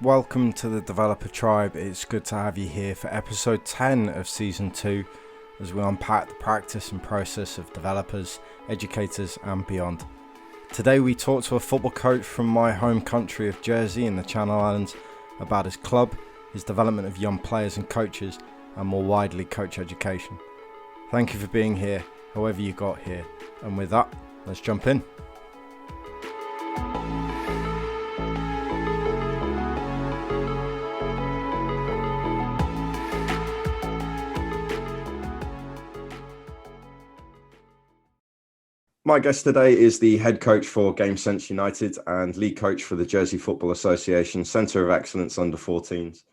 Welcome to the Developer Tribe. It's good to have you here for episode 10 of season 2 as we unpack the practice and process of developers, educators and beyond. Today we talk to a football coach from my home country of Jersey in the Channel Islands about his club, his development of young players and coaches, and more widely coach education. Thank you for being here, however you got here. And with that, let's jump in. My guest today is the head coach for Game Sense United and lead coach for the Jersey Football Association Centre of Excellence Under 14s.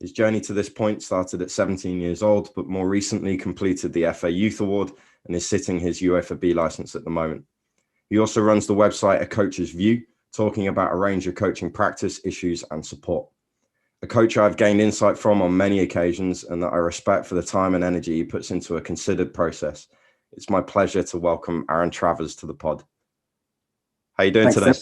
His journey to this point started at 17 years old, but more recently completed the FA Youth Award and is sitting his UEFA B licence at the moment. He also runs the website A Coach's View, talking about a range of coaching practice, issues and support. A coach I've gained insight from on many occasions and that I respect for the time and energy he puts into a considered process. It's my pleasure to welcome Aaron Travers to the pod. How are you doing today?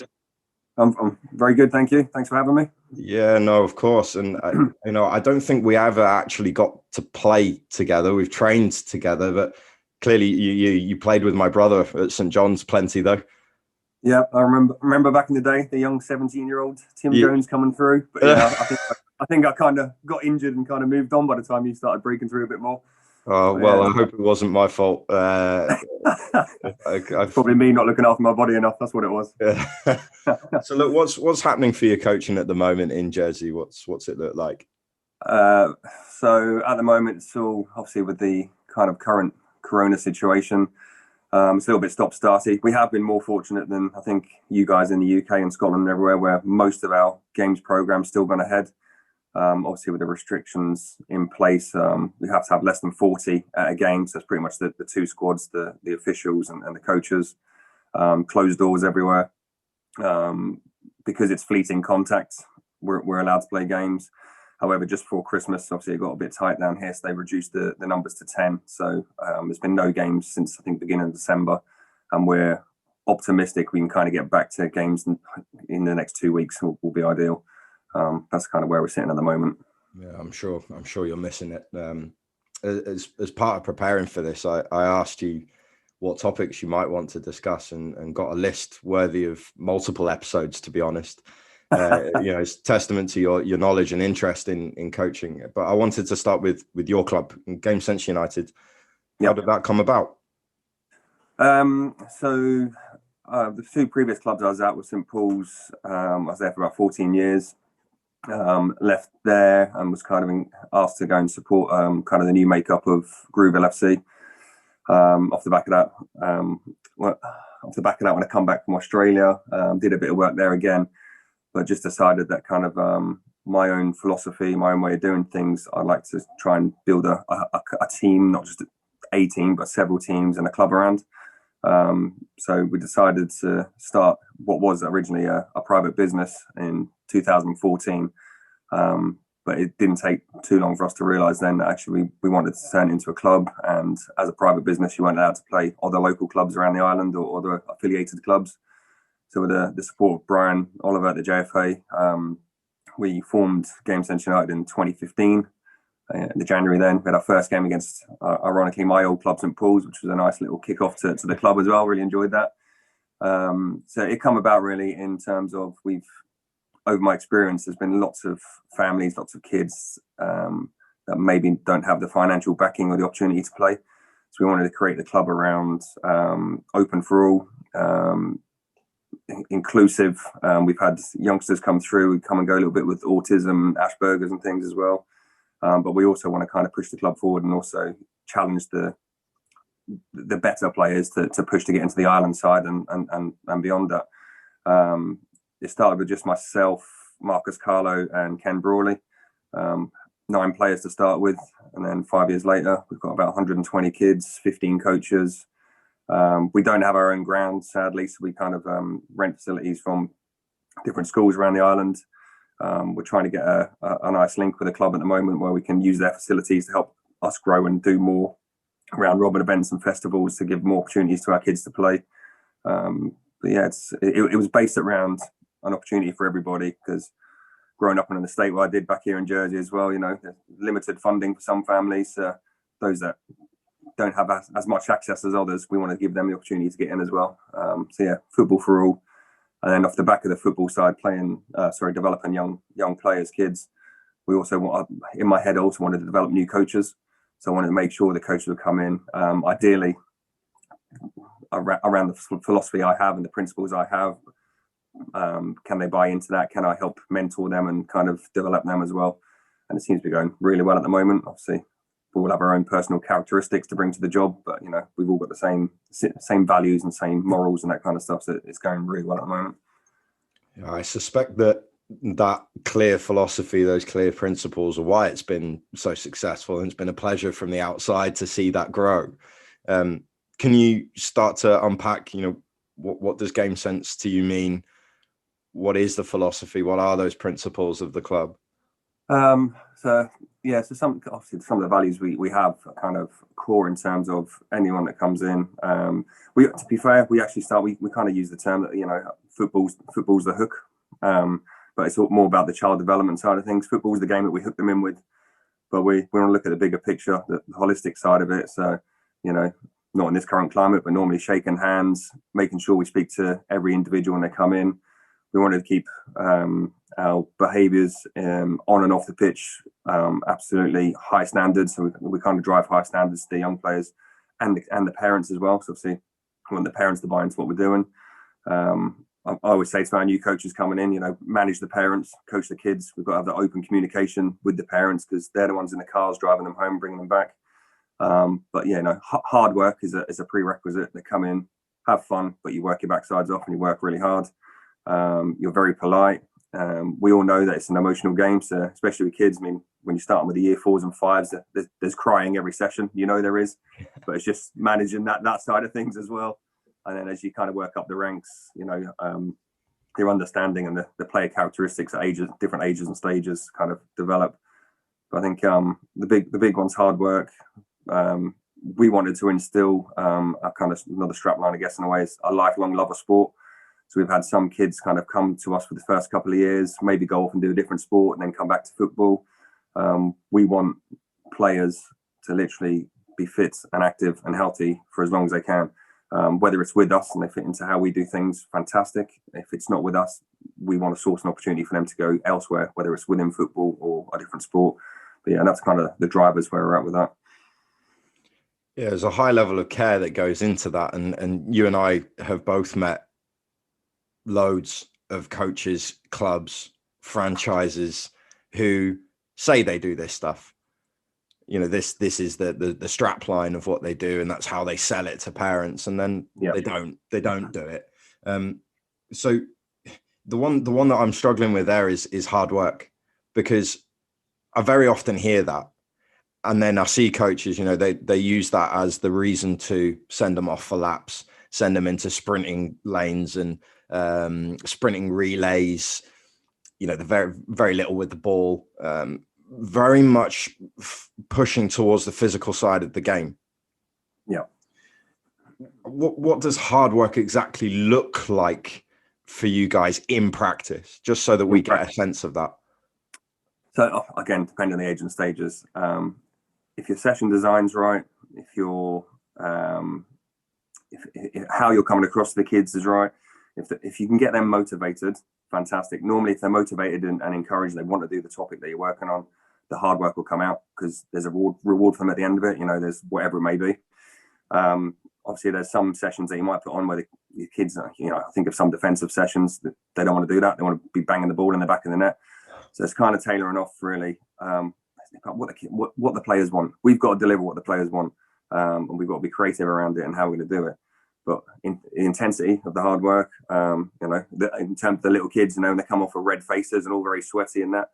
I'm very good, thank you. Thanks for having me. Yeah, no, of course. And, I don't think we ever actually got to play together. We've trained together, but clearly you played with my brother at St. John's plenty, though. Yeah, I remember back in the day, the young 17-year-old Tim Jones coming through. But yeah, I think I kind of got injured and kind of moved on by the time you started breaking through a bit more. Well, I hope it wasn't my fault. Probably me not looking after my body enough. That's what it was. So look, what's happening for your coaching at the moment in Jersey? What's it look like? So at the moment, it's all obviously with the kind of current Corona situation. It's a little bit stop-starty. We have been more fortunate than I think you guys in the UK and Scotland and everywhere, where most of our games program's still gone ahead. Obviously, with the restrictions in place, we have to have less than 40 at a game. So it's pretty much the two squads, the officials and the coaches. Closed doors everywhere. Because it's fleeting contact, we're allowed to play games. However, just before Christmas, obviously it got a bit tight down here, so they reduced the numbers to 10. So there's been no games since I think beginning of December, and we're optimistic we can kind of get back to games in the next 2 weeks. Will be ideal. That's kind of where we're sitting at the moment. Yeah, I'm sure you're missing it. As part of preparing for this, I asked you what topics you might want to discuss and got a list worthy of multiple episodes, to be honest. It's testament to your knowledge and interest in coaching. But I wanted to start with your club, Game Sense United. How did that come about? So the two previous clubs I was at were St. Paul's. I was there for about 14 years. Left there and was kind of asked to go and support kind of the new makeup of Grooville FC. Off the back of that, when I come back from Australia, did a bit of work there again, but just decided that kind of my own philosophy, my own way of doing things, I'd like to try and build a team, not just a team, but several teams and a club around. So we decided to start what was originally a private business in 2014. But it didn't take too long for us to realise then that actually we wanted to turn it into a club. And as a private business, you weren't allowed to play other local clubs around the island or other affiliated clubs. So with the support of Brian Oliver at the JFA, we formed Game Sense United in 2015. In the January then, we had our first game against, ironically, my old club, St. Paul's, which was a nice little kick-off to the club as well. Really enjoyed that. So it come about really in terms of over my experience, there's been lots of families, lots of kids that maybe don't have the financial backing or the opportunity to play. So we wanted to create the club around open for all, inclusive. We've had youngsters come through, we come and go a little bit with autism, Asperger's and things as well. But we also want to kind of push the club forward and also challenge the better players to push to get into the island side and beyond that. It started with just myself, Marcus Carlo and Ken Brawley, 9 players to start with. And then 5 years later, we've got about 120 kids, 15 coaches. We don't have our own ground, sadly, so we kind of rent facilities from different schools around the island. We're trying to get a nice link with a club at the moment where we can use their facilities to help us grow and do more round robin events and festivals to give more opportunities to our kids to play. But yeah, it was based around an opportunity for everybody, because growing up in an estate where I did back here in Jersey as well, there's limited funding for some families. Those that don't have as much access as others, we want to give them the opportunity to get in as well. So yeah, football for all. And then off the back of the football side, developing young players, kids. We also in my head, I also wanted to develop new coaches. So I wanted to make sure the coaches would come in, ideally around the philosophy I have and the principles I have. Can they buy into that? Can I help mentor them and kind of develop them as well? And it seems to be going really well at the moment. Obviously, we all have our own personal characteristics to bring to the job, but we've all got the same values and same morals and that kind of stuff. So it's going really well at the moment. Yeah, I suspect that clear philosophy, those clear principles, are why it's been so successful, and it's been a pleasure from the outside to see that grow. Can you start to unpack, what does game sense to you mean? What is the philosophy? What are those principles of the club? So some of the values we have are kind of core in terms of anyone that comes in. To be fair, we actually we kind of use the term that, football's the hook. But it's more about the child development side of things. Football's the game that we hook them in with, but we want to look at the bigger picture, the holistic side of it. So, not in this current climate, but normally shaking hands, making sure we speak to every individual when they come in. We wanted to keep our behaviours on and off the pitch absolutely high standards. So we kind of drive high standards to the young players and the parents as well. So obviously, we want the parents to buy into what we're doing. I always say to our new coaches coming in, manage the parents, coach the kids. We've got to have that open communication with the parents because they're the ones in the cars driving them home, bringing them back. Hard work is a prerequisite. They come in, have fun, but you work your backsides off and you work really hard. You're very polite. We all know that it's an emotional game, so especially with kids. I mean, when you start with the year 4s and 5s, there's crying every session. There is, but it's just managing that side of things as well. And then as you kind of work up the ranks, your understanding and the player characteristics at different ages and stages kind of develop. But I think the big one's hard work. We wanted to instill a kind of another strapline, I guess, in a way, is a lifelong love of sport. So we've had some kids kind of come to us for the first couple of years, maybe go off and do a different sport and then come back to football. We want players to literally be fit and active and healthy for as long as they can. Whether it's with us and they fit into how we do things, fantastic. If it's not with us, we want to source an opportunity for them to go elsewhere, whether it's within football or a different sport. But yeah, that's kind of the drivers where we're at with that. Yeah, there's a high level of care that goes into that. And you and I have both met loads of coaches, clubs, franchises who say they do this stuff. This is the strap line of what they do, and that's how they sell it to parents, and then they don't do it. So the one that I'm struggling with there is hard work, because I very often hear that, and then I see coaches, they use that as the reason to send them off for laps, send them into sprinting lanes and sprinting relays. They're very, very little with the ball. Very much pushing towards the physical side of the game. Yeah. What does hard work exactly look like for you guys in practice, just so that we get a sense of that? So again, depending on the age and stages, if your session design's right, if your if how you're coming across to the kids is right, if you can get them motivated, fantastic. Normally, if they're motivated and encouraged, they want to do the topic that you're working on, the hard work will come out because there's a reward for them at the end of it. There's whatever it may be. Obviously, there's some sessions that you might put on where the kids, I think of some defensive sessions that they don't want to do that. They want to be banging the ball in the back of the net. So it's kind of tailoring off really what the players want. We've got to deliver what the players want, and we've got to be creative around it and how we're going to do it. But in the intensity of the hard work, in terms of the little kids, when they come off with red faces and all very sweaty and that,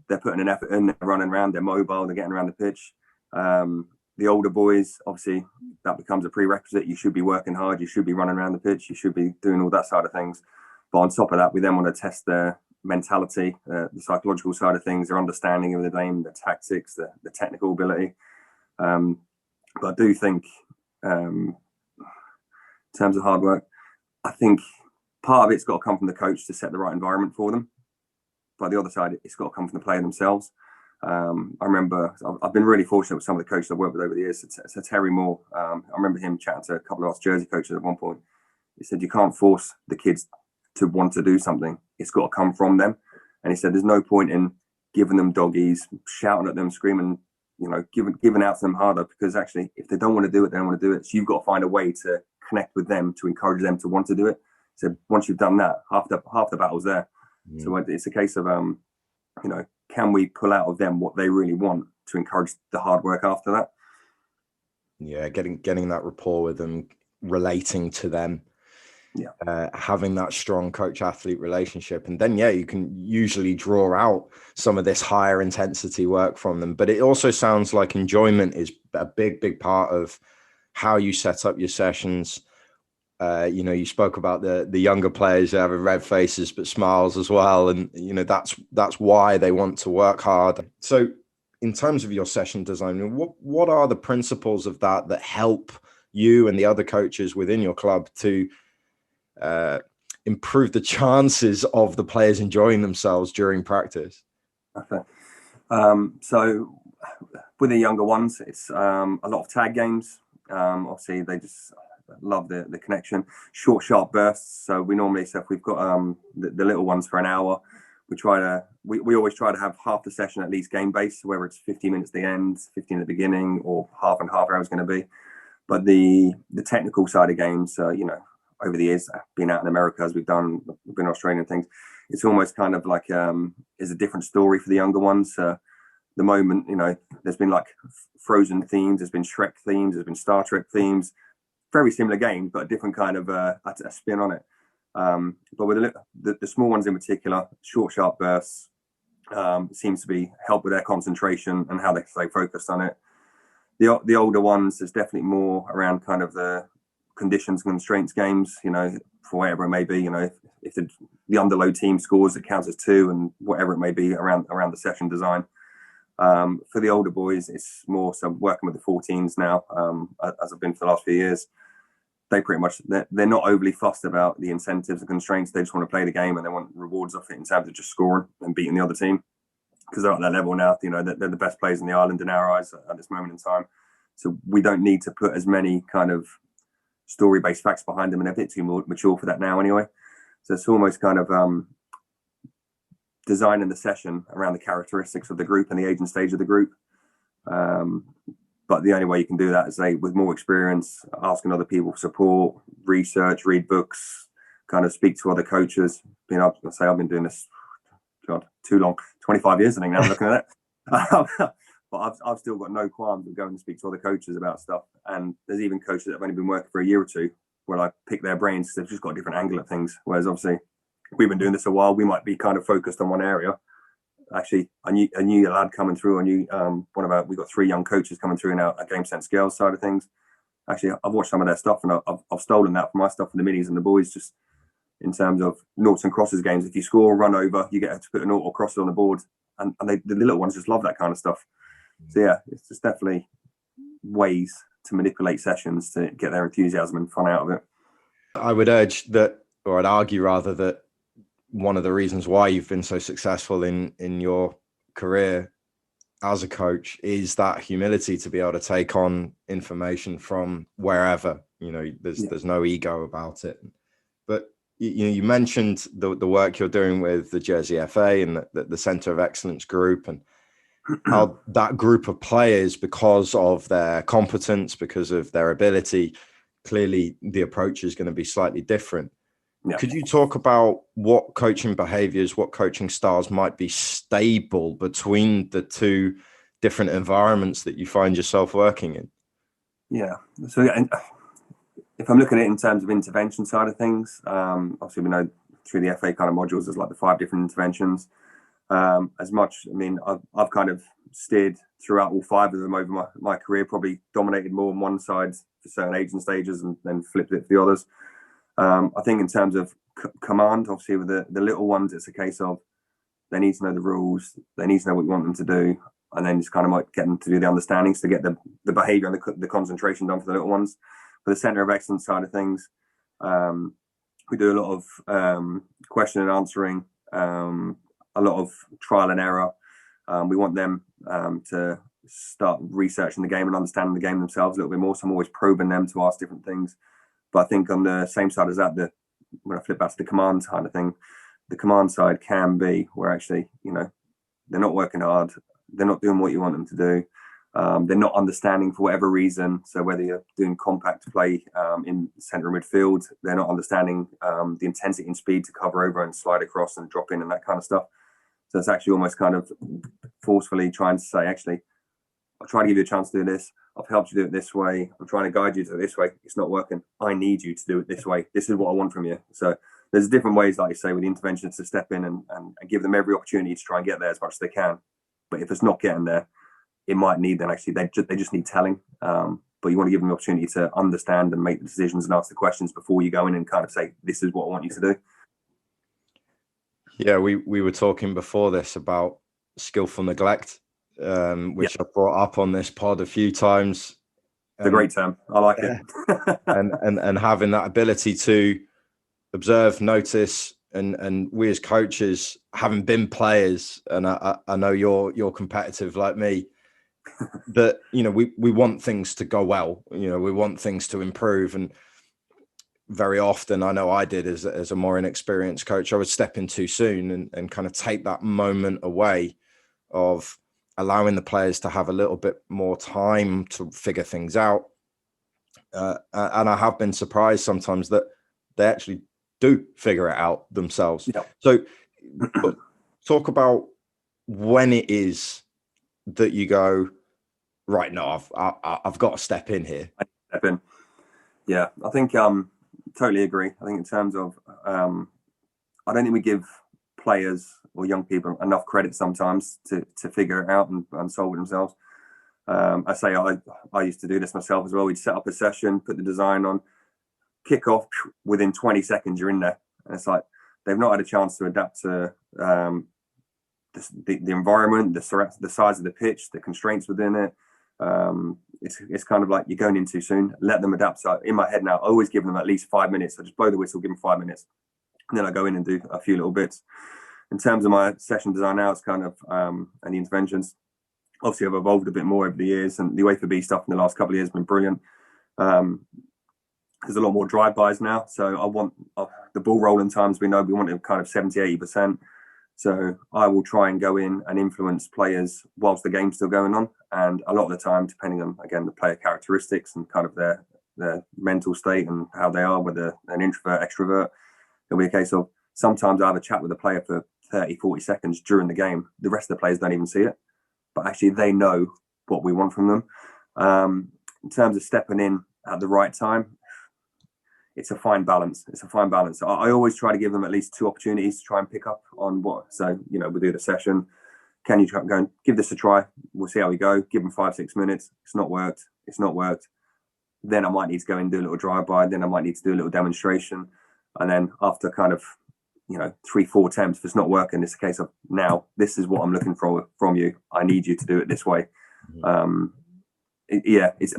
they're putting an effort in, they're running around, they're mobile, they're getting around the pitch. The older boys, obviously, that becomes a prerequisite. You should be working hard, you should be running around the pitch, you should be doing all that side of things. But on top of that, we then want to test their mentality, the psychological side of things, their understanding of the game, the tactics, the technical ability. But I do think, in terms of hard work, I think part of it's got to come from the coach to set the right environment for them. but the other side, it's got to come from the player themselves. I remember I've been really fortunate with some of the coaches I've worked with over the years. So Terry Moore, I remember him chatting to a couple of us Jersey coaches at one point. He said, you can't force the kids to want to do something. It's got to come from them. And he said, there's no point in giving them doggies, shouting at them, screaming, giving out to them harder, because actually, if they don't want to do it, they don't want to do it. So you've got to find a way to connect with them, to encourage them to want to do it. So once you've done that, half the battle's there. So it's a case of, can we pull out of them what they really want to encourage the hard work after that? Yeah, getting that rapport with them, relating to them, having that strong coach-athlete relationship, and then you can usually draw out some of this higher intensity work from them. But it also sounds like enjoyment is a big part of how you set up your sessions. You spoke about the younger players having red faces but smiles as well, and that's why they want to work hard. So in terms of your session design, what are the principles of that help you and the other coaches within your club to improve the chances of the players enjoying themselves during practice? Okay. So with the younger ones, it's a lot of tag games. Obviously, they just love the connection. Short, sharp bursts. So we normally, if we've got the little ones for an hour, we always try to have half the session at least game based, whether it's 15 minutes at the end, 15 at the beginning, or half and half hour is going to be. But the technical side of games, over the years, being out in America, as we've been in Australia and things, it's almost kind of like is a different story for the younger ones. The moment, there's been like Frozen themes, there's been Shrek themes, there's been Star Trek themes, very similar game, but a different kind of a spin on it. But with the small ones in particular, short, sharp bursts seems to be help with their concentration and how they stay focused on it. The older ones, there's definitely more around kind of the conditions and constraints games, for whatever it may be. If the underload team scores, it counts as 2, and whatever it may be around the session design. For the older boys, it's more so working with the 14s now, as I've been for the last few years. They pretty much, they're not overly fussed about the incentives and constraints. They just want to play the game, and they want rewards off it in terms of just scoring and beating the other team, because they're at that level now. They're the best players in the island in our eyes at this moment in time. So we don't need to put as many kind of story-based facts behind them, and they're a bit too mature for that now anyway. So it's almost kind of designing the session around the characteristics of the group and the age and stage of the group. But the only way you can do that is with more experience, asking other people for support, research, read books, kind of speak to other coaches. I've been doing this, too long, 25 years, I think now I'm looking at it. But I've still got no qualms with going to speak to other coaches about stuff. And there's even coaches that have only been working for a year or two where I pick their brains because they've just got a different angle at things. Whereas obviously we've been doing this a while. We might be kind of focused on one area. Actually, I knew a lad coming through. We got 3 young coaches coming through in our Game Sense Girls side of things. Actually, I've watched some of their stuff, and I've stolen that from my stuff from the minis and the boys, just in terms of noughts and crosses games. If you score, run over, you get to put a nought or cross on the board. And the little ones just love that kind of stuff. So yeah, it's just definitely ways to manipulate sessions to get their enthusiasm and fun out of it. I would urge that, or I'd argue rather, that one of the reasons why you've been so successful in your career as a coach is that humility to be able to take on information from wherever. There's no ego about it. But you mentioned the work you're doing with the Jersey FA and the Centre of Excellence group, and how that group of players, because of their competence, because of their ability, clearly the approach is going to be slightly different. Yeah. Could you talk about what coaching behaviors, what coaching styles might be stable between the two different environments that you find yourself working in? Yeah. So if I'm looking at it in terms of intervention side of things, obviously we know through the FA kind of modules, there's like the 5 different interventions. I've kind of steered throughout all 5 of them over my career, probably dominated more on one side for certain age and stages and then flipped it for the others. I think in terms of command, obviously with the little ones, it's a case of they need to know the rules, they need to know what you want them to do, and then just kind of might get them to do the understandings to get the behaviour and the concentration done for the little ones. For the Centre of Excellence side of things, we do a lot of question and answering, a a lot of trial and error. We want them to start researching the game and understanding the game themselves a little bit more. So I'm always probing them to ask different things. But I think on the same side as that, when I flip back to the command kind of thing, the command side can be where actually, they're not working hard. They're not doing what you want them to do. They're not understanding for whatever reason. So whether you're doing compact play in centre midfield, they're not understanding the intensity and speed to cover over and slide across and drop in and that kind of stuff. So it's actually almost kind of forcefully trying to say, actually, I'll try to give you a chance to do this. I've helped you do it this way. I'm trying to guide you to this way. It's not working. I need you to do it this way. This is what I want from you. So there's different ways, like you say, with the interventions to step in and give them every opportunity to try and get there as much as they can. But if it's not getting there, it might need then actually they just need telling. But you want to give them the opportunity to understand and make the decisions and ask the questions before you go in and kind of say, this is what I want you to do. Yeah, we were talking before this about skillful neglect, which I brought up on this pod a few times. It's a great term. I like it. and having that ability to observe, notice, and we as coaches, having been players, and I know you're competitive like me, that we want things to go well. We want things to improve, and very often, I know I did as a more inexperienced coach, I would step in too soon and kind of take that moment away of allowing the players to have a little bit more time to figure things out. And I have been surprised sometimes that they actually do figure it out themselves. Yeah. So talk about when it is that you go, right, no, I've got to step in here. Step in. Yeah, I think totally agree. I think in terms of, I don't think we give players or young people enough credit sometimes to figure it out and solve it themselves. I used to do this myself as well. We'd set up a session, put the design on, kick off, within 20 seconds you're in there. And it's like they've not had a chance to adapt to the environment, the size of the pitch, the constraints within it. It's kind of like you're going in too soon. Let them adapt. So in my head now, I always give them at least 5 minutes. I just blow the whistle, give them 5 minutes, and then I go in and do a few little bits. In terms of my session design now, it's kind of and the interventions. Obviously, I've evolved a bit more over the years, and the UEFA B stuff in the last couple of years has been brilliant. There's a lot more drive-bys now, so I want the ball rolling times. We know we want it kind of 70-80%. So I will try and go in and influence players whilst the game's still going on. And a lot of the time, depending on, again, the player characteristics and kind of their mental state and how they are, whether an introvert, extrovert, it'll be a case of sometimes I have a chat with the player for 30, 40 seconds during the game. The rest of the players don't even see it. But actually, they know what we want from them. In terms of stepping in at the right time, it's a fine balance. I always try to give them at least 2 opportunities to try and pick up on what. So, we do the session. Can you try and go and give this a try? We'll see how we go. Give them 5-6 minutes. It's not worked. Then I might need to go and do a little drive-by. Then I might need to do a little demonstration. And then after kind of, 3-4 attempts, if it's not working, it's a case of, now, this is what I'm looking for from you. I need you to do it this way. Mm-hmm.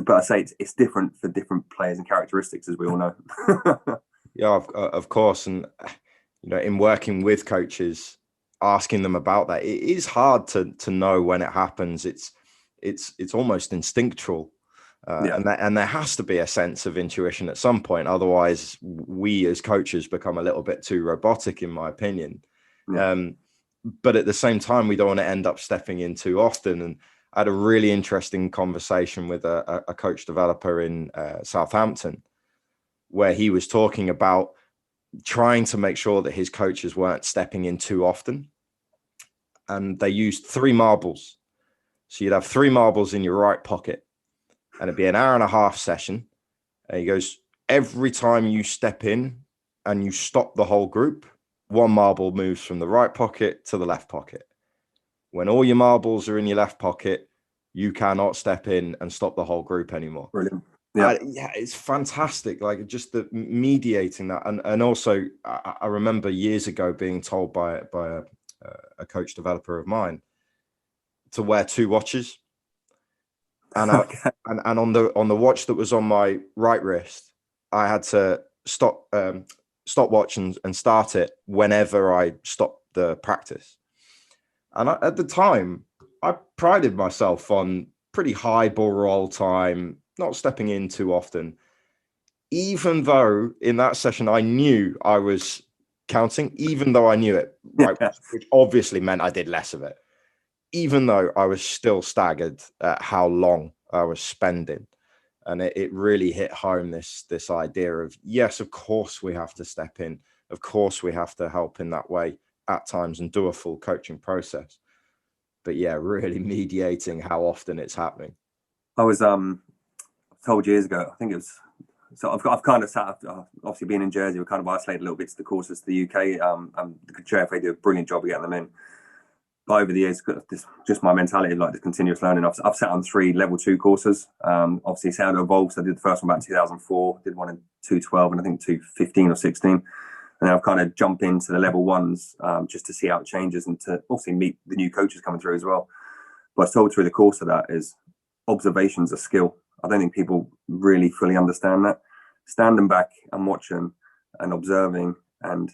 But I say it's different for different players and characteristics, as we all know. Yeah, of course. And, in working with coaches, asking them about that, it is hard to know when it happens. It's almost instinctual. And there has to be a sense of intuition at some point. Otherwise, we as coaches become a little bit too robotic, in my opinion. Yeah. But at the same time, we don't want to end up stepping in too often. And I had a really interesting conversation with a coach developer in Southampton, where he was talking about trying to make sure that his coaches weren't stepping in too often. And they used 3 marbles. So you'd have 3 marbles in your right pocket, and it'd be an hour and a half session. And he goes, every time you step in and you stop the whole group, 1 marble moves from the right pocket to the left pocket. When all your marbles are in your left pocket, you cannot step in and stop the whole group anymore. Brilliant. Yeah, it's fantastic. Like, just the mediating that. And also, I remember years ago being told by a coach developer of mine to wear 2 watches. And and on the watch that was on my right wrist, I had to stop watch and start it whenever I stopped the practice. And at the time, I prided myself on pretty high ball roll time, not stepping in too often. Even though in that session I knew I was counting, even though I knew it, right, which obviously meant I did less of it, even though I was still staggered at how long I was spending. And it really hit home this idea of, yes, of course we have to step in. Of course we have to help in that way at times and do a full coaching process. But yeah, really mediating how often it's happening. I was told years ago, I think it was, so I've kind of sat, obviously being in Jersey, we're kind of isolated a little bit to the courses to the UK. The JFA do a brilliant job of getting them in. But over the years, this, just my mentality, like the continuous learning, I've sat on 3 level 2 courses. Obviously, it's how to evolve. So I did the first one about 2004, did one in 2012, and I think 2015 or 16. And then I've kind of jumped into the level 1s just to see how it changes and to obviously meet the new coaches coming through as well. But I was told through the course of that is observation's a skill. I don't think people really fully understand that. Standing back and watching and observing and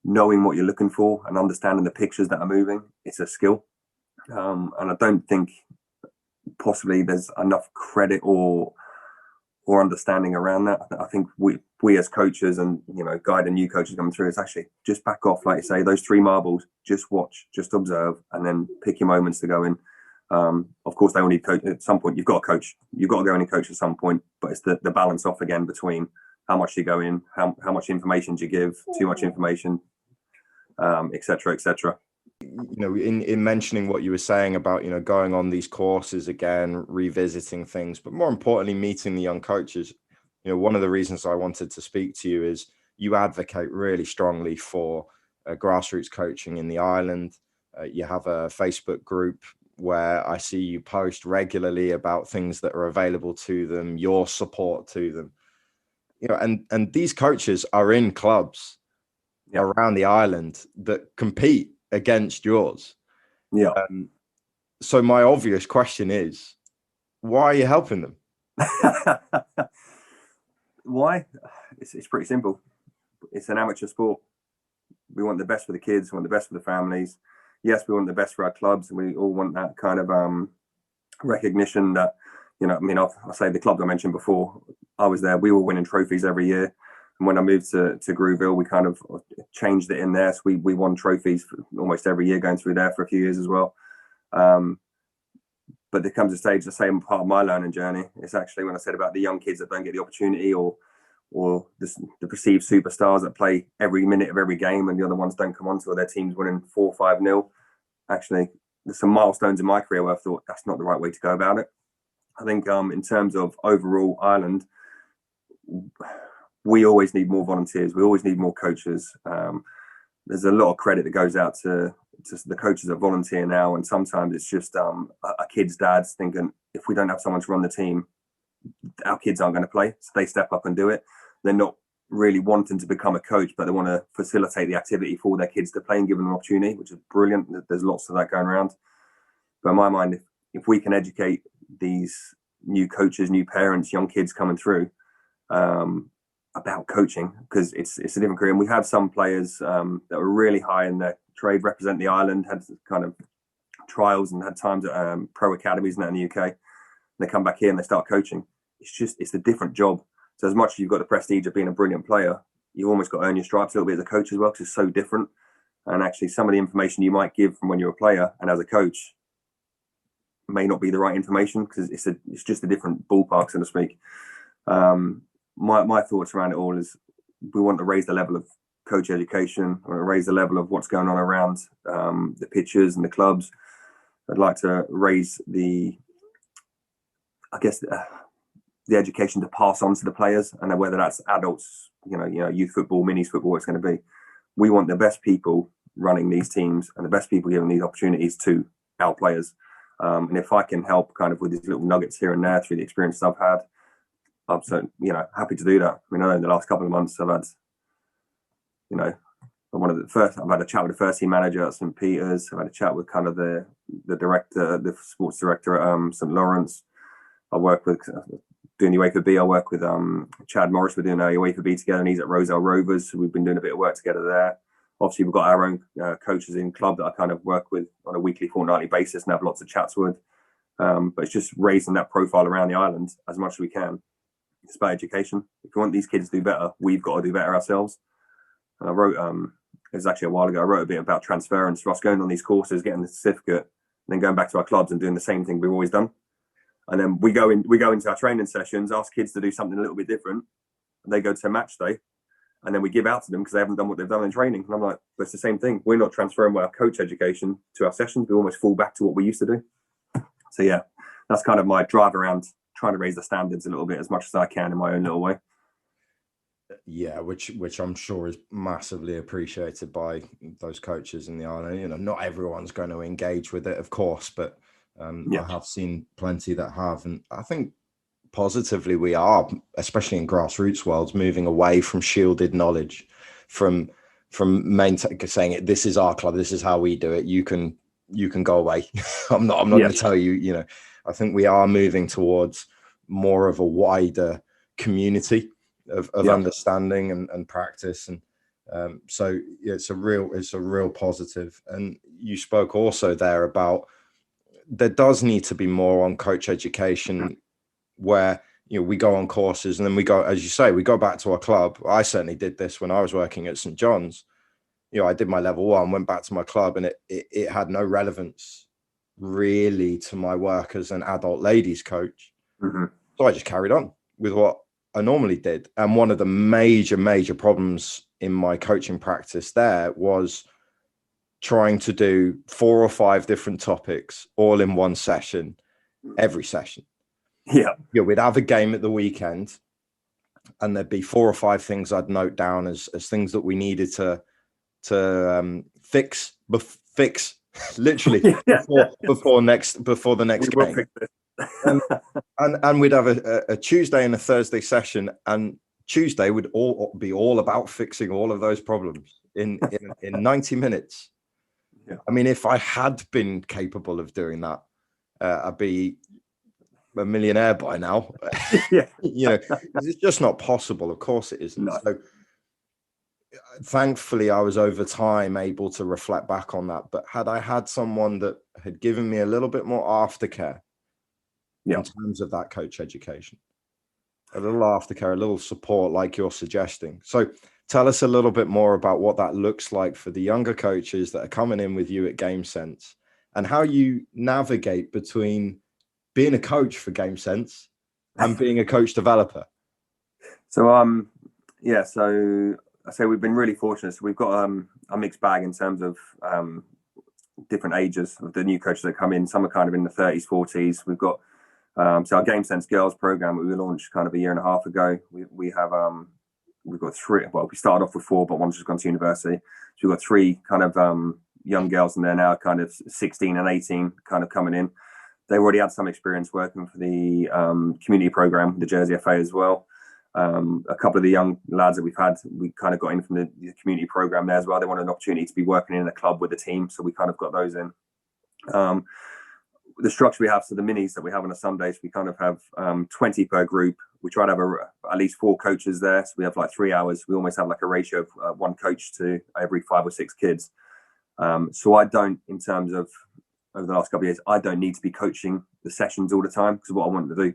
knowing what you're looking for and understanding the pictures that are moving, it's a skill. And I don't think possibly there's enough credit or understanding around that. I think we as coaches and, you know, guiding new coaches coming through, it's actually just back off, like you say, those 3 marbles, just watch, just observe, and then pick your moments to go in. Of course, they all need coach at some point. You've got to coach. You've got to go in and coach at some point. But it's the balance off again between how much you go in, how much information do you give, too much information, et cetera, et cetera. You know, in mentioning what you were saying about, you know, going on these courses again, revisiting things, but more importantly, meeting the young coaches. You know, one of the reasons I wanted to speak to you is you advocate really strongly for grassroots coaching in the island. You have a Facebook group where I see you post regularly about things that are available to them, your support to them. You know, and these coaches are in clubs around the island that compete against yours. Yeah. So my obvious question is, why are you helping them? Why? It's pretty simple. It's an amateur sport. We want the best for the kids. We want the best for the families. Yes, we want the best for our clubs, and we all want that kind of recognition that, you know, I mean, I'll say the club I mentioned before, I was there, we were winning trophies every year. And when I moved to Grooville, we kind of changed it in there. So we won trophies for almost every year going through there for a few years as well. But there comes a stage, the same part of my learning journey. It's actually when I said about the young kids that don't get the opportunity or the perceived superstars that play every minute of every game and the other ones don't come on till their team's winning 4 or 5-0. Actually, there's some milestones in my career where I thought that's not the right way to go about it. I think in terms of overall Ireland, we always need more volunteers. We always need more coaches. There's a lot of credit that goes out to the coaches that volunteer now. And sometimes it's just a kid's dad's thinking, if we don't have someone to run the team, our kids aren't going to play. So they step up and do it. They're not really wanting to become a coach, but they want to facilitate the activity for their kids to play and give them an opportunity, which is brilliant. There's lots of that going around. But in my mind, if we can educate these new coaches, new parents, young kids coming through about coaching, because it's a different career. And we have some players that were really high in their trade, represent the island, had kind of trials and had times at pro academies and that in the UK. They come back here and they start coaching. It's a different job. So as much as you've got the prestige of being a brilliant player, you've almost got to earn your stripes a little bit as a coach as well, because it's so different. And actually some of the information you might give from when you're a player and as a coach may not be the right information, because it's just a different ballpark, so to speak. My thoughts around it all is we want to raise the level of coach education. We want to raise the level of what's going on around the pitches and the clubs. I'd like to raise the education to pass on to the players, and whether that's adults, youth football, minis football, it's going to be. We want the best people running these teams and the best people giving these opportunities to our players. And if I can help kind of with these little nuggets here and there through the experience I've had, I'm so, happy to do that. I mean, I know in the last couple of months I've had, I've had a chat with the first team manager at St. Peter's. I've had a chat with kind of the director, the sports director at St. Lawrence. I work with doing the UEFA B. I work with Chad Morris. We're doing a UEFA B together, and he's at Roselle Rovers. So we've been doing a bit of work together there. Obviously, we've got our own coaches in club that I kind of work with on a weekly, fortnightly basis and have lots of chats with. But it's just raising that profile around the island as much as we can. It's about education. If we want these kids to do better, we've got to do better ourselves. And I wrote, it was actually a while ago, I wrote a bit about transference for us going on these courses, getting the certificate, and then going back to our clubs and doing the same thing we've always done. And then we go into our training sessions, ask kids to do something a little bit different. And they go to a match day, and then we give out to them because they haven't done what they've done in training. And I'm like, but it's the same thing. We're not transferring our coach education to our sessions. We almost fall back to what we used to do. So yeah, that's kind of my drive around trying to raise the standards a little bit as much as I can in my own little way. Yeah, which I'm sure is massively appreciated by those coaches in the island. You know, not everyone's going to engage with it, of course, but I have seen plenty that have, and I think positively we are, especially in grassroots worlds, moving away from shielded knowledge, from saying it, this is our club, this is how we do it. You can go away. I'm not going to tell you. You know, I think we are moving towards more of a wider community of understanding and practice, and so it's a real positive. And you spoke also there about there does need to be more on coach education, where we go on courses and then we go, as you say, we go back to our club. I certainly did this when I was working at St. John's. I did my level 1, went back to my club, and it had no relevance really to my work as an adult ladies coach. Mm-hmm. So I just carried on with what I normally did. And one of the major problems in my coaching practice there was trying to do 4 or 5 different topics all in one session, every session. Yeah. We'd have a game at the weekend, and there'd be 4 or 5 things I'd note down as things that we needed to fix literally before the next game. And we'd have a Tuesday and a Thursday session, and Tuesday would be all about fixing all of those problems in 90 minutes. Yeah. I mean, if I had been capable of doing that, I'd be a millionaire by now. Yeah. It's just not possible. Of course it isn't. No. So thankfully I was over time able to reflect back on that. But had I had someone that had given me a little bit more aftercare in terms of that coach education, a little aftercare, a little support like you're suggesting. So tell us a little bit more about what that looks like for the younger coaches that are coming in with you at GameSense, and how you navigate between being a coach for GameSense and being a coach developer. So so I say we've been really fortunate. So we've got a mixed bag in terms of different ages of the new coaches that come in. Some are kind of in the 30s, 40s. We've got so our GameSense Girls program that we launched kind of a year and a half ago. We've got 3. Well, we started off with 4, but one's just gone to university. So we've got 3 kind of young girls, and they're now kind of 16 and 18 kind of coming in. They already had some experience working for the community program, the Jersey FA as well. A couple of the young lads that we've had, we kind of got in from the community program there as well. They wanted an opportunity to be working in a club with a team, so we kind of got those in. The structure we have, so the minis that we have on a Sundays, we kind of have 20 per group. We try to have at least 4 coaches there, so we have like 3 hours. We almost have like a ratio of 1 coach to every 5 or 6 kids. So I don't, in terms of over the last couple of years, I don't need to be coaching the sessions all the time, because what I want to do,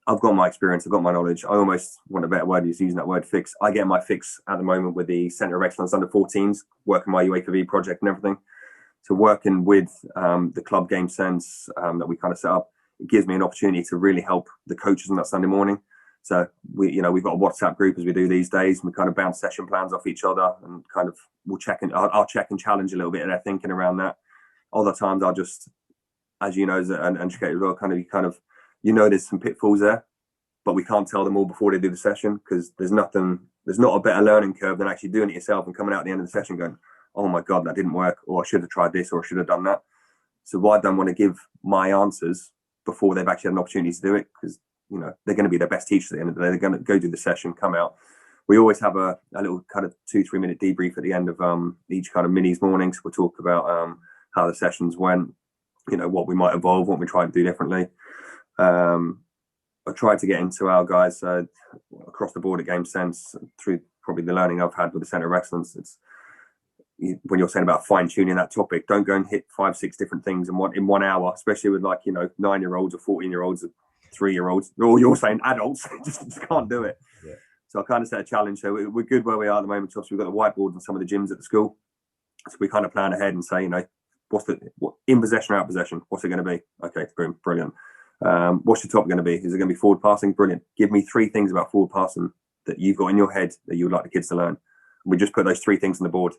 I've got my experience, I've got my knowledge. I almost want a better word is using that word fix. I get my fix at the moment with the Centre of Excellence under 14s, working my UEFA project and everything. So working with the club GameSense that we kind of set up, it gives me an opportunity to really help the coaches on that Sunday morning. So we've got a WhatsApp group as we do these days. And we kind of bounce session plans off each other, and kind of I'll check and challenge a little bit of their thinking around that. Other times I'll just, as you know, as an educator as well, there's some pitfalls there, but we can't tell them all before they do the session, because there's not a better learning curve than actually doing it yourself and coming out at the end of the session going, oh my God, that didn't work, or I should have tried this, or I should have done that. So I don't want to give my answers before they've actually had an opportunity to do it, because they're going to be their best teachers at the end of the day. They're going to go do the session, come out. We always have a little kind of 2-3 minute debrief at the end of each kind of minis mornings. We'll talk about how the sessions went, what we might evolve, what we try to do differently. I tried to get into our guys across the board at GameSense through probably the learning I've had with the Centre of Excellence. when you're saying about fine tuning that topic, don't go and hit 5-6 different things in 1 hour, especially with 9-year-olds or 14-year-olds or 3-year-olds. Or you're saying adults, just can't do it. Yeah. So I kind of set a challenge. So we're good where we are at the moment. So obviously we've got the whiteboards in some of the gyms at the school. So we kind of plan ahead and say, what's in possession or out possession? What's it going to be? Okay, boom, brilliant. What's your top going to be? Is it going to be forward passing? Brilliant. Give me 3 things about forward passing that you've got in your head that you would like the kids to learn. We just put those 3 things on the board.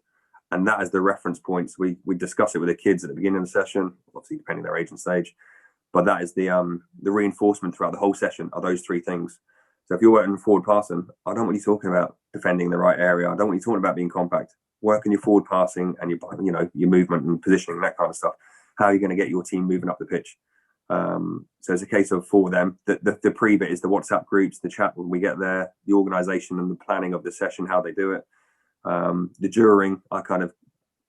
And that is the reference points. We discuss it with the kids at the beginning of the session, obviously depending on their age and stage. But that is the reinforcement throughout the whole session are those 3 things. So if you're working forward passing, I don't want you talking about defending the right area. I don't want you talking about being compact. Work on your forward passing and your movement and positioning, that kind of stuff. How are you going to get your team moving up the pitch? So it's a case of, for them, the pre-bit is the WhatsApp groups, the chat when we get there, the organisation and the planning of the session, how they do it. The during, I kind of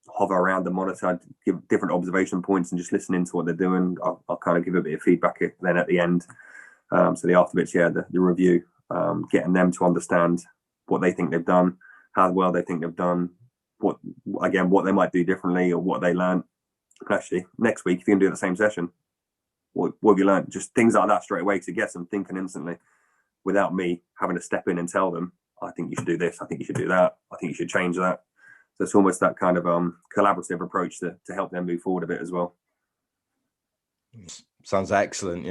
hover around the monitor, I'd give different observation points and just listening to what they're doing. I'll kind of give a bit of feedback then at the end. So the after bits, the review, getting them to understand what they think they've done, how well they think they've done, what they might do differently or what they learned. And actually, next week, if you can do the same session, what have you learned? Just things like that straight away to get them thinking instantly without me having to step in and tell them, I think you should do this, I think you should do that, I think you should change that. So it's almost that kind of collaborative approach to help them move forward a bit as well. Sounds excellent.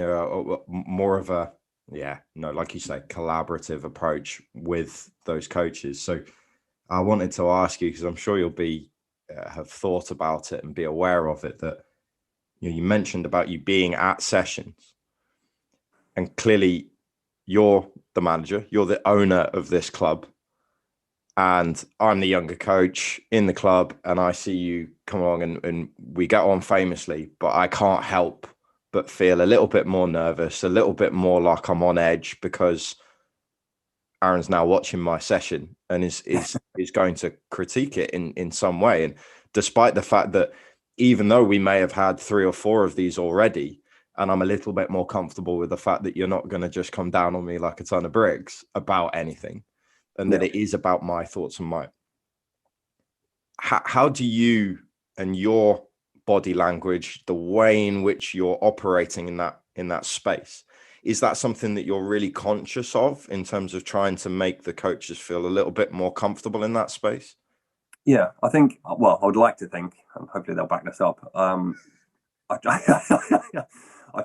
More of a, like you say, collaborative approach with those coaches. So I wanted to ask you, because I'm sure you'll be have thought about it and be aware of it, that you mentioned about you being at sessions, and clearly you're the manager, you're the owner of this club, and I'm the younger coach in the club, and I see you come along and we get on famously, but I can't help but feel a little bit more nervous, a little bit more like I'm on edge, because Aaron's now watching my session and is going to critique it in some way. And despite the fact that even though we may have had 3 or 4 of these already, and I'm a little bit more comfortable with the fact that you're not going to just come down on me like a ton of bricks about anything, and that it is about my thoughts and how do you and your body language, the way in which you're operating in that space, is that something that you're really conscious of in terms of trying to make the coaches feel a little bit more comfortable in that space? Yeah, I think, I would like to think, and hopefully they'll back this up. I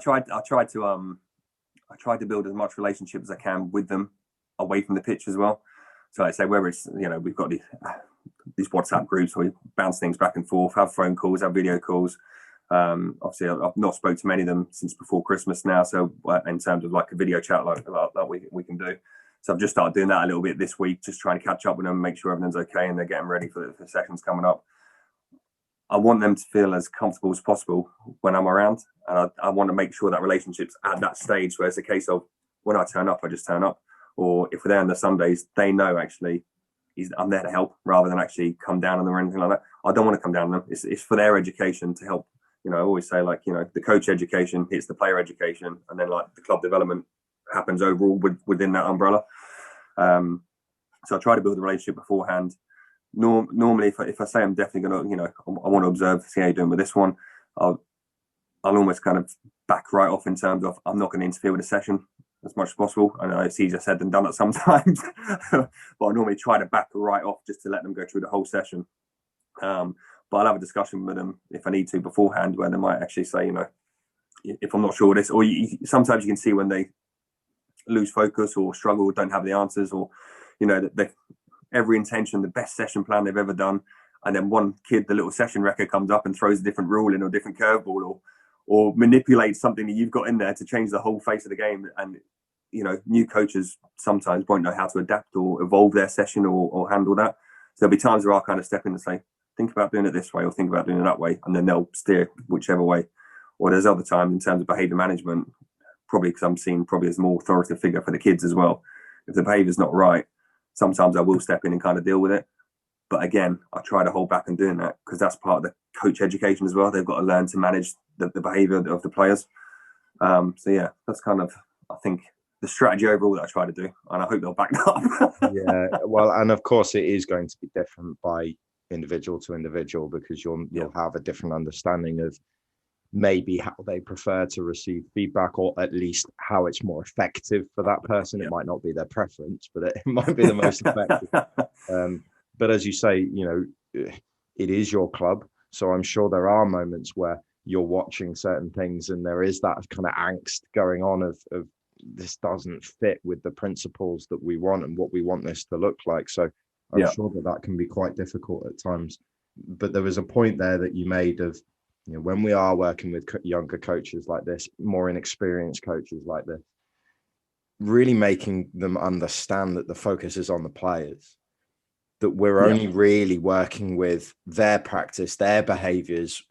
tried to build as much relationship as I can with them away from the pitch as well. So I say, whether it's, we've got these WhatsApp groups where we bounce things back and forth, have phone calls, have video calls. Obviously, I've not spoke to many of them since before Christmas now. So in terms of like a video chat like that we can do. So I've just started doing that a little bit this week, just trying to catch up with them, make sure everything's okay and they're getting ready for the sessions coming up. I want them to feel as comfortable as possible when I'm around. And I want to make sure that relationship's at that stage where it's a case of, when I turn up, I just turn up. Or if we're there on the Sundays, they know actually I'm there to help rather than actually come down on them or anything like that. I don't want to come down on them. It's for their education to help. I always say, the coach education hits the player education, and then the club development happens overall within that umbrella. So I try to build a relationship beforehand. Normally, if I say I'm definitely going to, I want to observe, see how you're doing with this one, I'll almost kind of back right off in terms of I'm not going to interfere with the session as much as possible. I know it's easier said than done at sometimes, but I normally try to back right off just to let them go through the whole session. But I'll have a discussion with them if I need to beforehand, where they might actually say, if I'm not sure of this, or sometimes you can see when they lose focus or struggle, don't have the answers, or that every intention, the best session plan they've ever done, and then one kid, the little session wrecker, comes up and throws a different rule in or a different curveball, or manipulates something that you've got in there to change the whole face of the game. And new coaches sometimes won't know how to adapt or evolve their session or handle that. So there'll be times where I'll kind of step in and say, think about doing it this way or think about doing it that way, and then they'll steer whichever way. Or there's other times in terms of behaviour management, probably because I'm seen probably as a more authoritative figure for the kids as well. If the behaviour's not right, sometimes I will step in and kind of deal with it. But again, I try to hold back on doing that because that's part of the coach education as well. They've got to learn to manage the behaviour of the players. So yeah, that's kind of, I think, the strategy overall that I try to do, and I hope they'll back that up. Yeah, well, and of course it is going to be different by individual to individual, because you'll have a different understanding of maybe how they prefer to receive feedback, or at least how it's more effective for that person. It might not be their preference, but it might be the most effective. But as you say, you know, it is your club. So I'm sure there are moments where you're watching certain things and there is that kind of angst going on of this doesn't fit with the principles that we want and what we want this to look like. So I'm sure that can be quite difficult at times. But there was a point there that you made of, you know, when we are working with younger coaches like this, more inexperienced coaches like this, really making them understand that the focus is on the players, that we're only really working with their practice, their behaviors,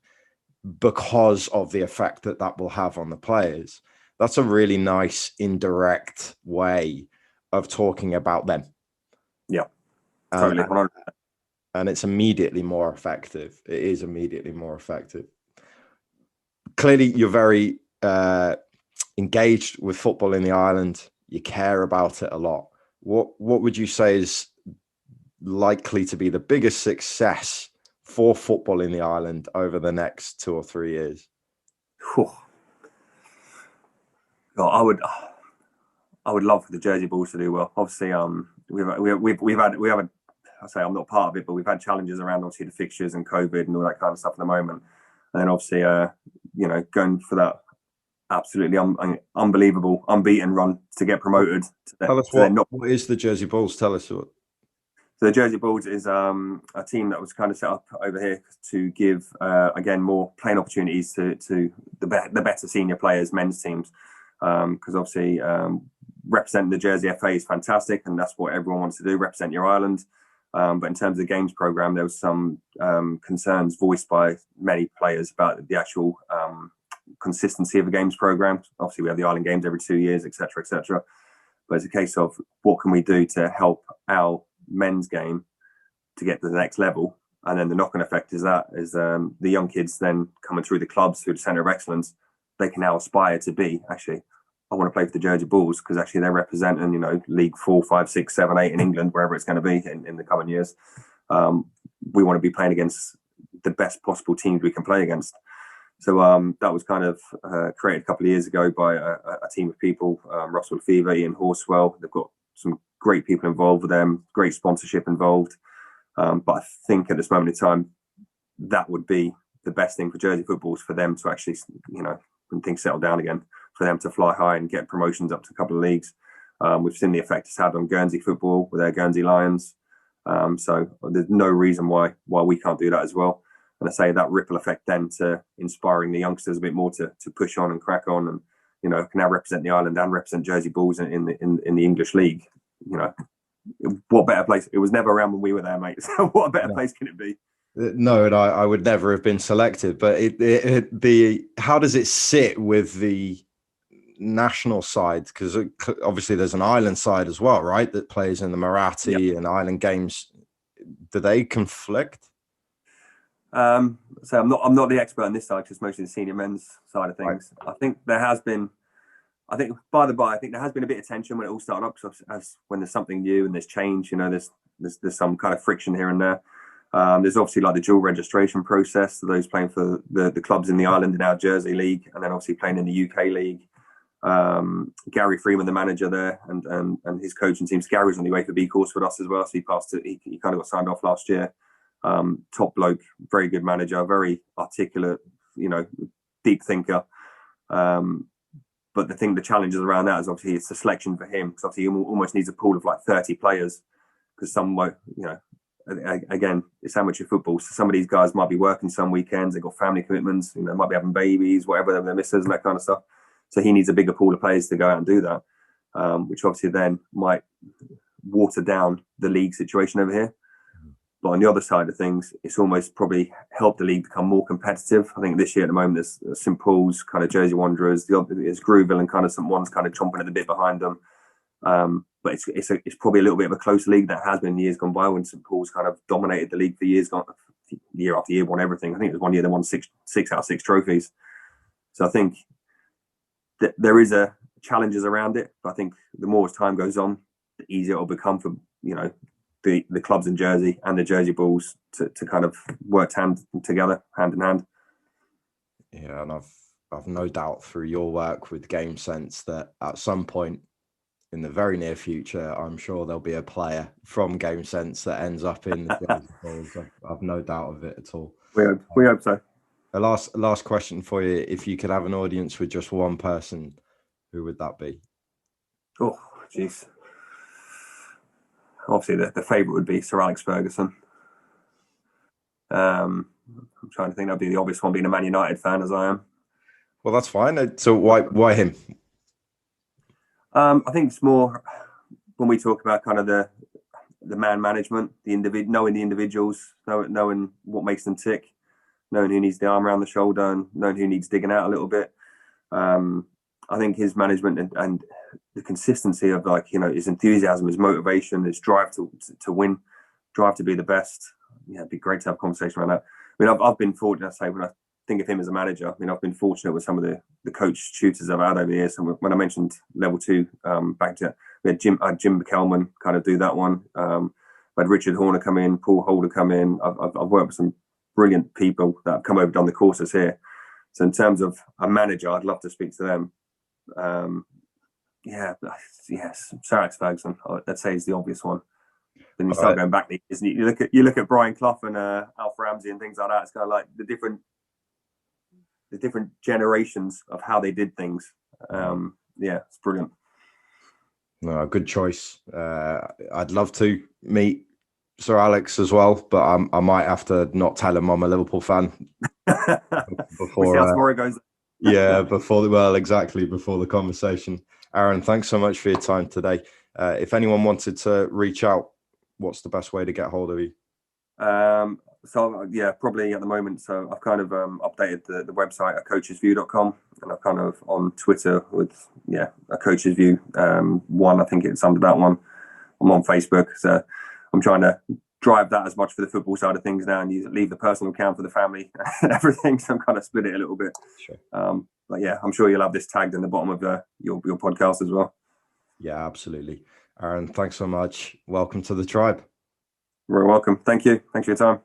because of the effect that that will have on the players. That's a really nice indirect way of talking about them. Yeah, totally. And it's immediately more effective. It is immediately more effective. Clearly, you're very engaged with football in the island. You care about it a lot. What would you say is likely to be the biggest success for football in the island over the next 2 or 3 years? God, I would love for the Jersey Bulls to do well. Obviously, we've had. I say I'm not part of it, but we've had challenges around obviously the fixtures and COVID and all that kind of stuff at the moment. And then obviously, you know, going for that absolutely unbelievable unbeaten run to get promoted. Tell us what is the Jersey Bulls? Tell us what. So the Jersey Bulls is a team that was kind of set up over here to give, again, more playing opportunities to the better senior players, men's teams. Because obviously representing the Jersey FA is fantastic, and that's what everyone wants to do, represent your island. But in terms of the games program, there was some concerns voiced by many players about the actual consistency of the games program. Obviously, we have the island games every 2 years, etc., etc. But it's a case of what can we do to help our men's game to get to the next level. And then the knock-on effect is the young kids then coming through the clubs, through the Centre of Excellence, they can now aspire to be, actually, I want to play for the Jersey Bulls, because actually they're representing, you know, League 4, 5, 6, 7, 8 in England, wherever it's going to be in the coming years. We want to be playing against the best possible teams we can play against. So that was kind of created a couple of years ago by a team of people, Russell Fever, Ian Horswell. They've got some great people involved with them, great sponsorship involved. But I think at this moment in time, that would be the best thing for Jersey footballs, for them to actually, you know, when things settle down again, for them to fly high and get promotions up to a couple of leagues. We've seen the effect it's had on Guernsey football with their Guernsey Lions. So there's no reason why we can't do that as well. And I say that ripple effect then to inspiring the youngsters a bit more to push on and crack on, and, you know, can now represent the island and represent Jersey Bulls in the English league. You know, what better place? It was never around when we were there, mate. So what a better place can it be? No, and I would never have been selected. But how does it sit with the national side? Because obviously there's an island side as well, right? That plays in the Marathi and Island Games. Do they conflict? So I'm not the expert on this side, because mostly the senior men's side of things. Right. I think there has been. I think by the by, I think there has been a bit of tension when it all started up, because as when there's something new and there's change, you know, there's some kind of friction here and there. There's obviously like the dual registration process for those playing for the clubs in the island in our Jersey league, and then obviously playing in the UK league. Gary Freeman, the manager there, and his coaching teams. Gary was on the UEFA B course with us as well, so he passed it. He kind of got signed off last year. Top bloke, very good manager, very articulate, you know, deep thinker. But the challenges around that is obviously it's a selection for him, because obviously he almost needs a pool of like 30 players, because some might, you know, again, it's amateur football, so some of these guys might be working some weekends, they've got family commitments, you know, might be having babies, whatever, their misses and that kind of stuff. So he needs a bigger pool of players to go out and do that, which obviously then might water down the league situation over here. But on the other side of things, it's almost probably helped the league become more competitive. I think this year at the moment, there's St Paul's, kind of Jersey Wanderers, there's Grooville and kind of St One's kind of chomping at the bit behind them. But it's probably a little bit of a close league that has been in years gone by, when St Paul's kind of dominated the league for years, year after year, won everything. I think it was one year they won six out of 6 trophies. So I think that there is challenges around it. But I think the more as time goes on, the easier it will become for, you know, the clubs in Jersey and the Jersey Bulls to kind of work hand in hand. Yeah, and I've no doubt through your work with Game Sense that at some point in the very near future, I'm sure there'll be a player from Game Sense that ends up in the Jersey Bulls. I've no doubt of it at all. We hope so. A last question for you: if you could have an audience with just one person, who would that be? Oh, jeez. Obviously, the favourite would be Sir Alex Ferguson. I'm trying to think. That'd be the obvious one, being a Man United fan as I am. Well, that's fine. So why him? I think it's more when we talk about kind of the man management, knowing the individuals, knowing what makes them tick, knowing who needs the arm around the shoulder, and knowing who needs digging out a little bit. I think his management and the consistency of, like, his enthusiasm, his motivation, his drive to win, drive to be the best. Yeah, it'd be great to have a conversation around that. I mean, I've been fortunate, when I think of him as a manager, I've been fortunate with some of the coach tutors I've had over the years. And when I mentioned level 2, back to, we had Jim McKelman kind of do that one. We had Richard Horner come in, Paul Holder come in. I've worked with some brilliant people that have come over, done the courses here. So in terms of a manager, I'd love to speak to them. Yes, Sir Alex Ferguson, I'd say, is the obvious one. Then you start going back, isn't it? You look at Brian Clough and Alf Ramsey and things like that. It's kind of like the different generations of how they did things. It's brilliant. No, good choice. I'd love to meet Sir Alex as well, but I might have to not tell him I'm a Liverpool fan before. We see how tomorrow goes. before the conversation. Aaron, thanks so much for your time today. If anyone wanted to reach out, what's the best way to get hold of you? Probably at the moment. So I've kind of updated the website at coachesview.com, and I'm kind of on Twitter with a Coaches View one. I think it's under that one. I'm on Facebook, so I'm trying to drive that as much for the football side of things now, and leave the personal account for the family and everything. So I'm kind of split it a little bit. Sure. But yeah, I'm sure you'll have this tagged in the bottom of your podcast as well. Yeah, absolutely. Aaron, thanks so much. Welcome to the tribe. You're welcome. Thank you. Thanks for your time.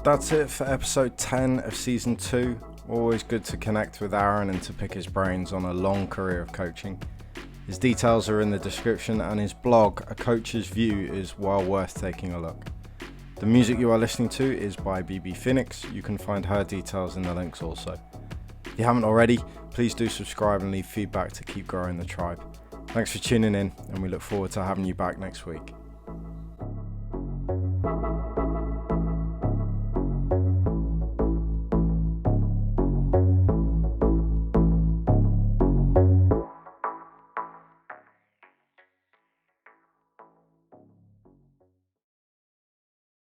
That's it for episode 10 of season 2. Always good to connect with Aaron and to pick his brains on a long career of coaching. His details are in the description, and his blog, A Coach's View, is well worth taking a look. The music you are listening to is by BB Phoenix. You can find her details in the links also. If you haven't already, please do subscribe and leave feedback to keep growing the tribe. Thanks for tuning in, and we look forward to having you back next week.